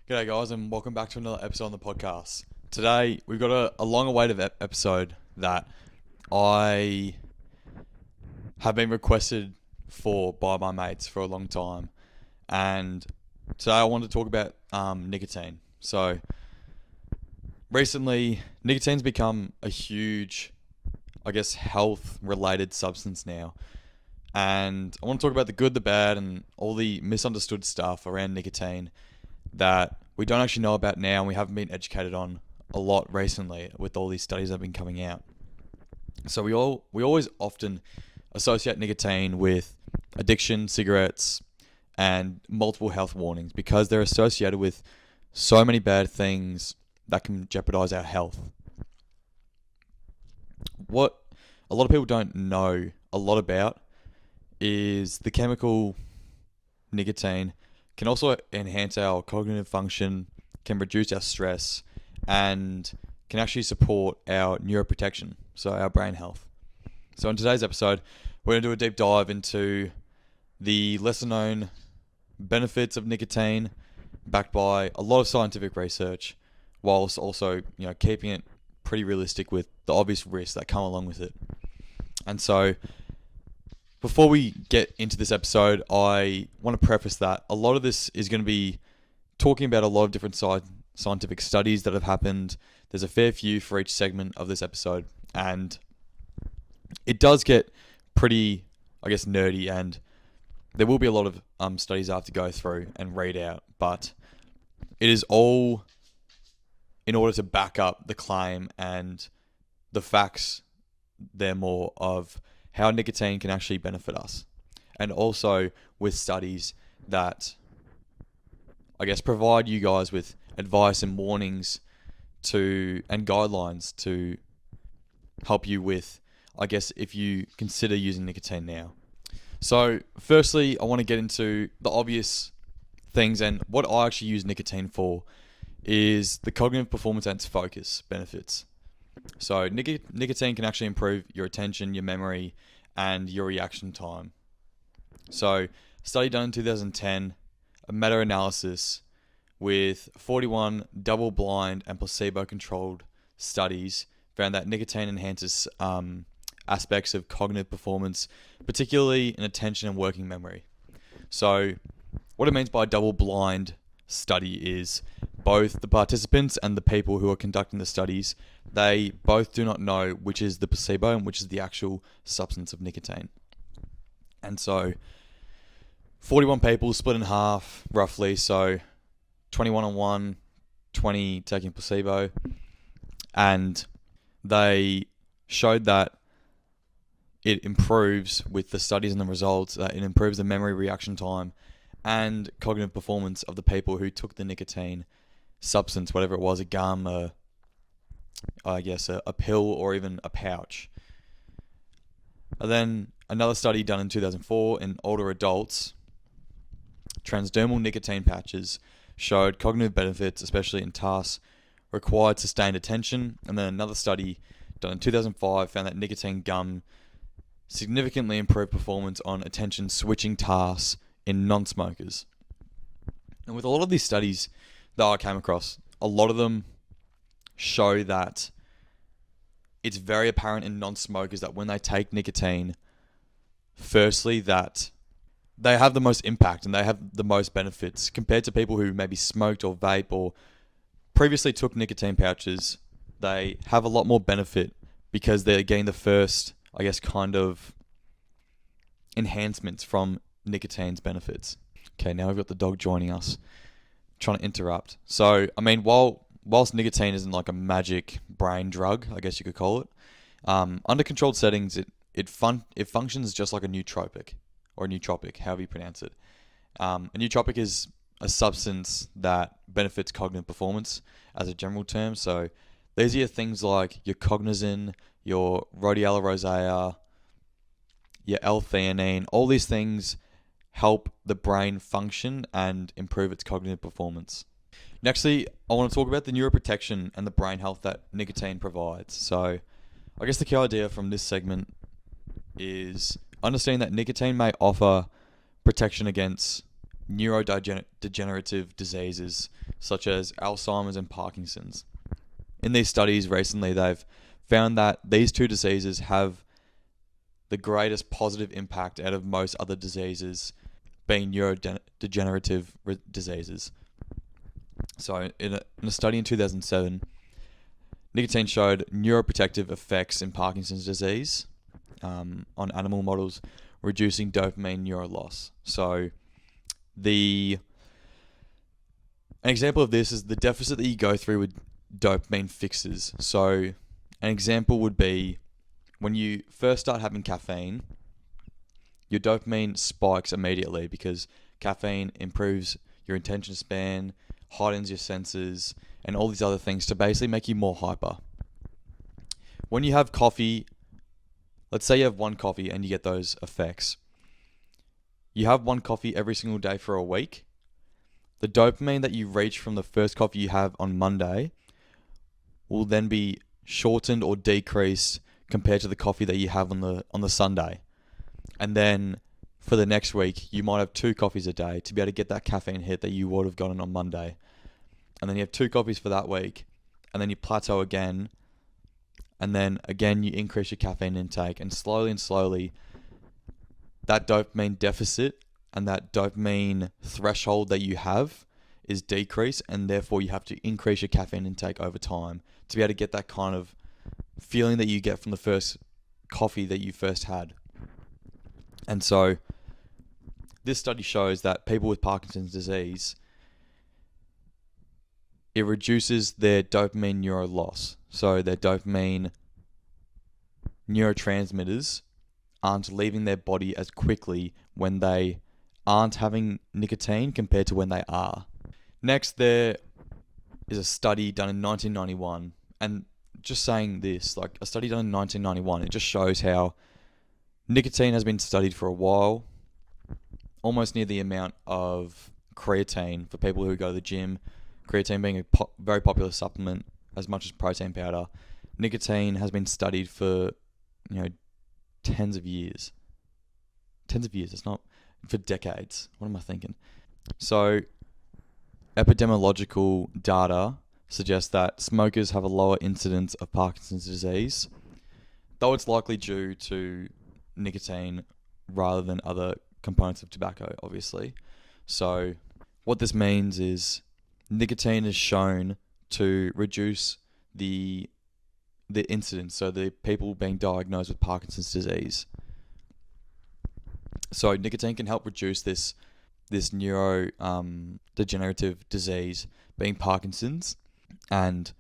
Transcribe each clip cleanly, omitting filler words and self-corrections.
G'day guys, and welcome back to another episode on the podcast. Today we've got a long-awaited episode that I have been requested for by my mates for a long time, and today I want to talk about nicotine. So recently, nicotine's become a huge, health-related substance now, and I want to talk about the good, the bad, and all the misunderstood stuff around nicotine that we don't actually know about now and we haven't been educated on a lot recently with all these studies that have been coming out. So we always often associate nicotine with addiction, cigarettes, and multiple health warnings because they're associated with so many bad things that can jeopardize our health. What a lot of people don't know a lot about is the chemical nicotine can also enhance our cognitive function, can reduce our stress, and can actually support our neuroprotection, so our brain health. So in today's episode, we're going to do a deep dive into the lesser known benefits of nicotine, backed by a lot of scientific research, whilst also keeping it pretty realistic with the obvious risks that come along with it. And so before we get into this episode, I want to preface that a lot of this is going to be talking about a lot of different scientific studies that have happened. There's a fair few for each segment of this episode, and it does get pretty, nerdy, and there will be a lot of studies I have to go through and read out, but it is all in order to back up the claim and the facts, they're more of how nicotine can actually benefit us. And also with studies that, provide you guys with advice and warnings and guidelines to help you with, if you consider using nicotine now. So firstly, I want to get into the obvious things, and what I actually use nicotine for is the cognitive performance and its focus benefits. So nicotine can actually improve your attention, your memory, and your reaction time. So a study done in 2010, a meta-analysis with 41 double-blind and placebo-controlled studies found that nicotine enhances aspects of cognitive performance, particularly in attention and working memory. So what it means by a double-blind study is both the participants and the people who are conducting the studies, they both do not know which is the placebo and which is the actual substance of nicotine. And so 41 people split in half roughly, so 21 on one, 20 taking placebo, and they showed that it improves with the studies and the results, that it improves the memory, reaction time, and cognitive performance of the people who took the nicotine substance, whatever it was, a gum, a pill, or even a pouch. And then another study done in 2004 in older adults, transdermal nicotine patches showed cognitive benefits, especially in tasks required sustained attention. And then another study done in 2005 found that nicotine gum significantly improved performance on attention switching tasks in non-smokers. And with a lot of these studies that I came across, a lot of them show that it's very apparent in non-smokers that when they take nicotine, firstly, that they have the most impact and they have the most benefits compared to people who maybe smoked or vape or previously took nicotine pouches. They have a lot more benefit because they're getting the first, enhancements from nicotine's benefits. Okay, now we've got the dog joining us, trying to interrupt. So, whilst nicotine isn't like a magic brain drug, I guess you could call it, under controlled settings, it functions just like a nootropic, or a nootropic, however you pronounce it. A nootropic is a substance that benefits cognitive performance as a general term. So these are things like your cognizin, your rhodiola rosea, your L-theanine. All these things help the brain function and improve its cognitive performance. Nextly, I want to talk about the neuroprotection and the brain health that nicotine provides. So I guess the key idea from this segment is understanding that nicotine may offer protection against neurodegenerative diseases such as Alzheimer's and Parkinson's. In these studies recently, they've found that these two diseases have the greatest positive impact out of most other diseases, being neurodegenerative diseases. So in a study in 2007, nicotine showed neuroprotective effects in Parkinson's disease on animal models, reducing dopamine neural loss. So an example of this is the deficit that you go through with dopamine fixes. So an example would be when you first start having caffeine, your dopamine spikes immediately because caffeine improves your attention span, heightens your senses, and all these other things to basically make you more hyper. When you have coffee, let's say you have one coffee and you get those effects. You have one coffee every single day for a week. The dopamine that you reach from the first coffee you have on Monday will then be shortened or decreased compared to the coffee that you have on the Sunday. And then for the next week, you might have 2 coffees a day to be able to get that caffeine hit that you would have gotten on Monday. And then you have 2 coffees for that week, and then you plateau again, and then again you increase your caffeine intake, and slowly that dopamine deficit and that dopamine threshold that you have is decreased, and therefore you have to increase your caffeine intake over time to be able to get that kind of feeling that you get from the first coffee that you first had. And so this study shows that people with Parkinson's disease, it reduces their dopamine neural loss. So their dopamine neurotransmitters aren't leaving their body as quickly when they aren't having nicotine compared to when they are. Next, there is a study done in 1991, and just saying this, like a study done in 1991, it just shows how nicotine has been studied for a while, almost near the amount of creatine for people who go to the gym. Creatine being a very popular supplement, as much as protein powder. Nicotine has been studied for, tens of years. It's not for decades. What am I thinking? So, epidemiological data suggests that smokers have a lower incidence of Parkinson's disease, though it's likely due to nicotine rather than other components of tobacco, obviously. So, what this means is nicotine is shown to reduce the incidence, so the people being diagnosed with Parkinson's disease. So nicotine can help reduce this neurodegenerative disease, being Parkinson's. And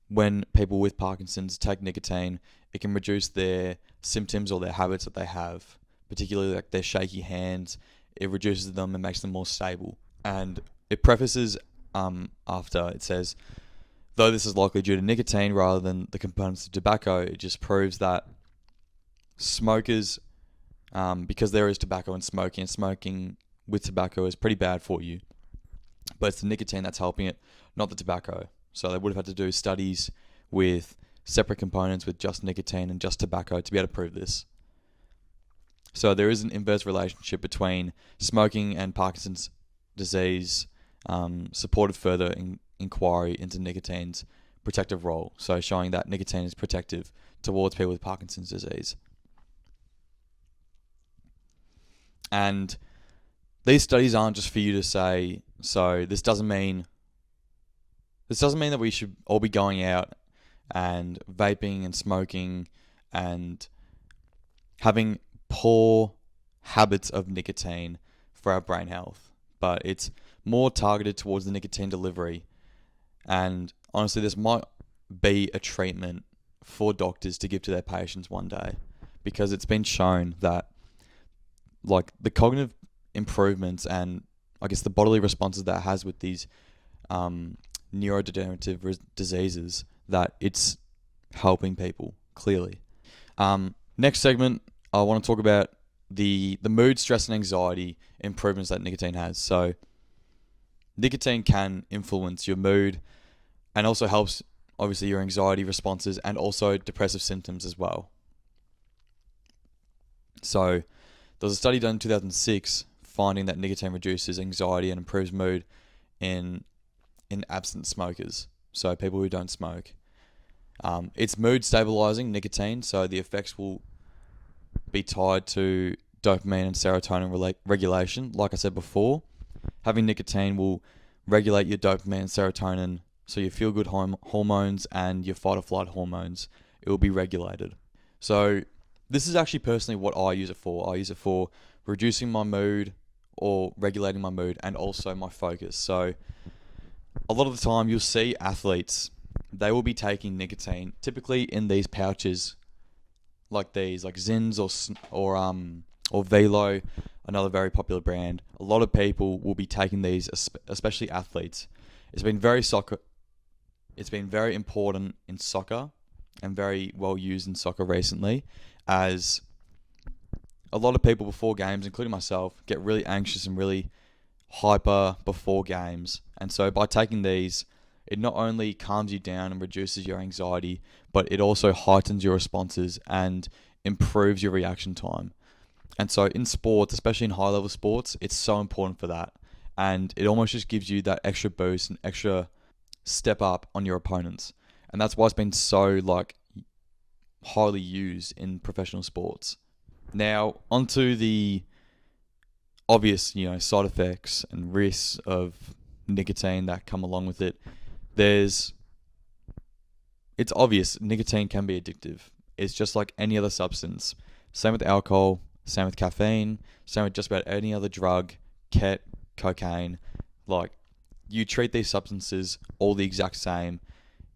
when people with Parkinson's take nicotine, it can reduce their symptoms or their habits that they have, particularly like their shaky hands. It reduces them and makes them more stable. And it prefaces after it says, though this is likely due to nicotine rather than the components of tobacco, it just proves that smokers, because there is tobacco in smoking, and smoking with tobacco is pretty bad for you, but it's the nicotine that's helping it, not the tobacco. So they would have had to do studies with separate components with just nicotine and just tobacco to be able to prove this. So there is an inverse relationship between smoking and Parkinson's disease, supported further inquiry into nicotine's protective role, so showing that nicotine is protective towards people with Parkinson's disease. And these studies aren't just for you to say, so this doesn't mean that we should all be going out and vaping and smoking and having poor habits of nicotine for our brain health, but it's more targeted towards the nicotine delivery. And honestly, this might be a treatment for doctors to give to their patients one day, because it's been shown that like the cognitive improvements and I guess the bodily responses that it has with these neurodegenerative diseases, that it's helping people clearly. Next segment, I want to talk about the mood, stress, and anxiety improvements that nicotine has. So nicotine can influence your mood and also helps, obviously, your anxiety responses and also depressive symptoms as well. So there was a study done in 2006 finding that nicotine reduces anxiety and improves mood in absent smokers, so people who don't smoke. It's mood stabilizing, nicotine, so the effects will be tied to dopamine and serotonin regulation. Like I said before, having nicotine will regulate your dopamine and serotonin, so your feel-good hormones and your fight-or-flight hormones. It will be regulated. So this is actually personally what I use it for. I use it for reducing my mood or regulating my mood and also my focus. So a lot of the time you'll see athletes, they will be taking nicotine, typically in these pouches like these, like Zins or Velo, another very popular brand. A lot of people will be taking these, especially athletes. It's been very important in soccer and very well used in soccer recently, as a lot of people before games, including myself, get really anxious and really hyper before games. And so by taking these, it not only calms you down and reduces your anxiety, but it also heightens your responses and improves your reaction time. And so in sports, especially in high level sports, it's so important for that. And it almost just gives you that extra boost and extra step up on your opponents. And that's why it's been so highly used in professional sports. Now, onto the obvious, side effects and risks of nicotine that come along with it. It's obvious nicotine can be addictive. It's just like any other substance. Same with alcohol, same with caffeine, same with just about any other drug, cocaine. Like, you treat these substances all the exact same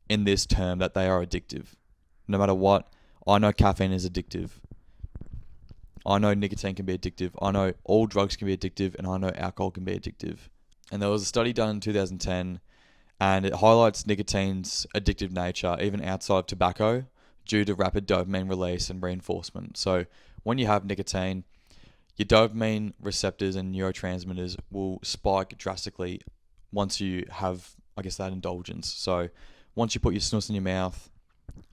in this term that they are addictive. No matter what, I know caffeine is addictive. I know nicotine can be addictive. I know all drugs can be addictive, and I know alcohol can be addictive. And there was a study done in 2010, and it highlights nicotine's addictive nature even outside of tobacco due to rapid dopamine release and reinforcement. So when you have nicotine, your dopamine receptors and neurotransmitters will spike drastically once you have, that indulgence. So once you put your snus in your mouth,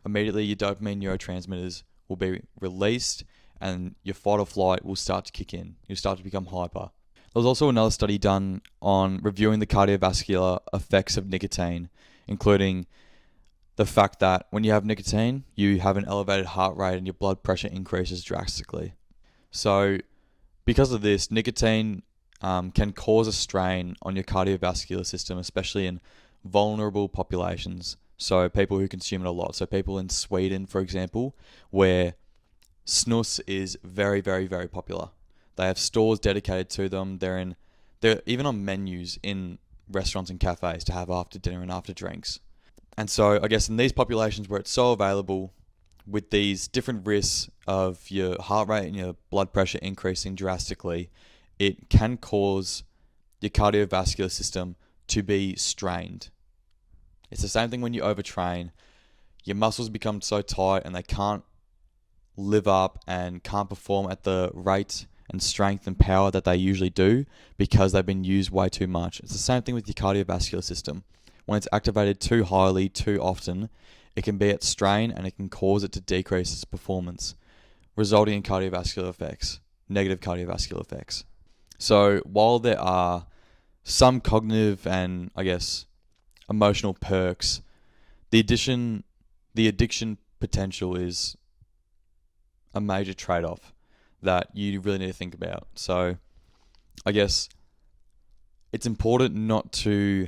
immediately your dopamine neurotransmitters will be released and your fight or flight will start to kick in. You'll start to become hyper. There was also another study done on reviewing the cardiovascular effects of nicotine, including the fact that when you have nicotine, you have an elevated heart rate and your blood pressure increases drastically. So because of this, nicotine can cause a strain on your cardiovascular system, especially in vulnerable populations. So people who consume it a lot. So people in Sweden, for example, where snus is very, very, very popular. They have stores dedicated to them. They're even on menus in restaurants and cafes to have after dinner and after drinks. And so I guess in these populations where it's so available, with these different risks of your heart rate and your blood pressure increasing drastically, it can cause your cardiovascular system to be strained. It's the same thing when you overtrain. Your muscles become so tight and they can't live up and can't perform at the rate and strength and power that they usually do because they've been used way too much. It's the same thing with your cardiovascular system. When it's activated too highly, too often, it can be at strain and it can cause it to decrease its performance, resulting in cardiovascular effects, negative cardiovascular effects. So while there are some cognitive and, emotional perks, the addiction potential is a major trade-off that you really need to think about. So I guess it's important not to,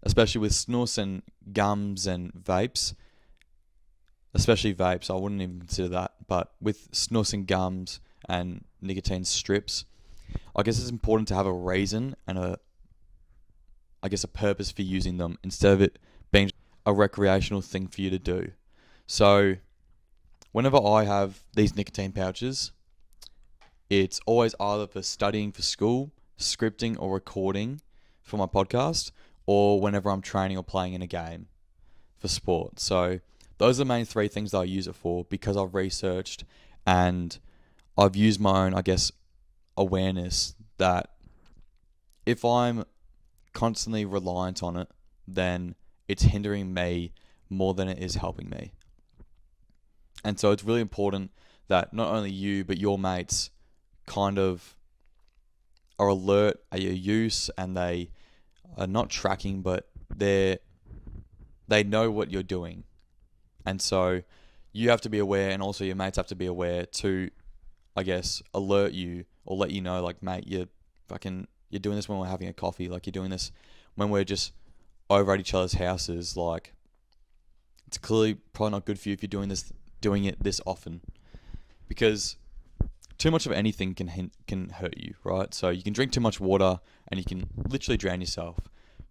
especially with snus and gums and vapes, especially vapes, I wouldn't even consider that, but with snus and gums and nicotine strips, I guess it's important to have a reason and a purpose for using them instead of it being a recreational thing for you to do. So whenever I have these nicotine pouches, it's always either for studying for school, scripting or recording for my podcast, or whenever I'm training or playing in a game for sport. So those are the main three things that I use it for because I've researched and I've used my own, awareness that if I'm constantly reliant on it, then it's hindering me more than it is helping me. And so it's really important that not only you, but your mates kind of are alert at your use, and they are not tracking, but they know what you're doing. And so you have to be aware, and also your mates have to be aware to, I guess, alert you or let you know, like, mate, you're doing this when we're having a coffee, like you're doing this when we're just over at each other's houses. Like, it's clearly probably not good for you if you're doing it this often, because too much of anything can hurt you, right? So you can drink too much water and you can literally drown yourself.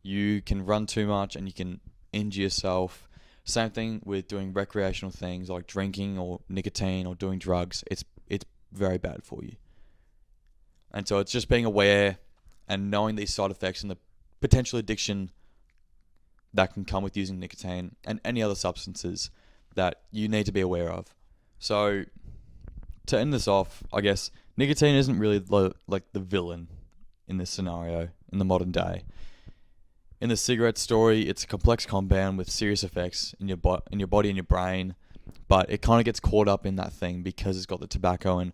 You can run too much and you can injure yourself. Same thing with doing recreational things like drinking or nicotine or doing drugs. It's very bad for you. And so it's just being aware and knowing these side effects and the potential addiction that can come with using nicotine and any other substances that you need to be aware of. So to end this off, I guess nicotine isn't really like the villain in this scenario in the modern day. In the cigarette story, it's a complex compound with serious effects in your body and your brain, but it kind of gets caught up in that thing because it's got the tobacco and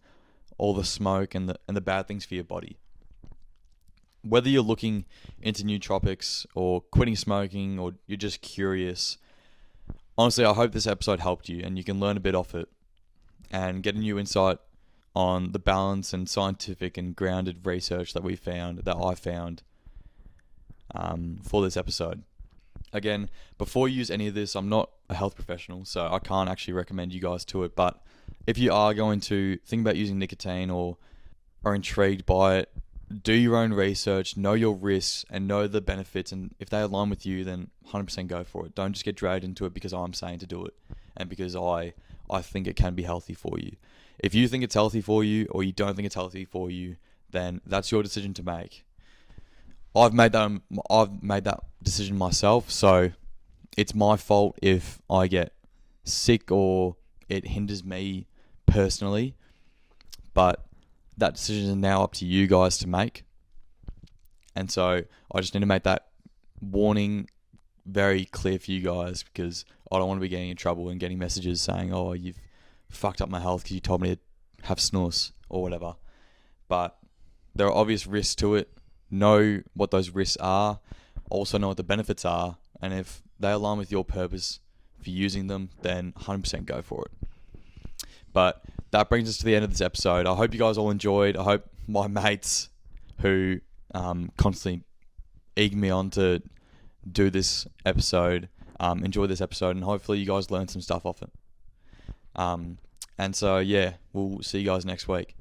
all the smoke and the bad things for your body. Whether you're looking into nootropics or quitting smoking or you're just curious, honestly, I hope this episode helped you and you can learn a bit off it and get a new insight on the balance and scientific and grounded research that I found for this episode. Again, before you use any of this, I'm not a health professional, so I can't actually recommend you guys to it. But if you are going to think about using nicotine or are intrigued by it, do your own research, know your risks, and know the benefits. And if they align with you, then 100% go for it. Don't just get dragged into it because I'm saying to do it and because I think it can be healthy for you. If you think it's healthy for you or you don't think it's healthy for you, then that's your decision to make. I've made that decision myself, so it's my fault if I get sick or it hinders me personally. But that decision is now up to you guys to make. And so I just need to make that warning very clear for you guys, because I don't want to be getting in trouble and getting messages saying, oh, you've fucked up my health because you told me to have snus or whatever. But there are obvious risks to it. Know what those risks are. Also know what the benefits are. And if they align with your purpose for using them, then 100% go for it. But that brings us to the end of this episode. I hope you guys all enjoyed. I hope my mates who constantly egg me on to do this episode enjoy this episode, and hopefully you guys learn some stuff off it. And so, yeah, we'll see you guys next week.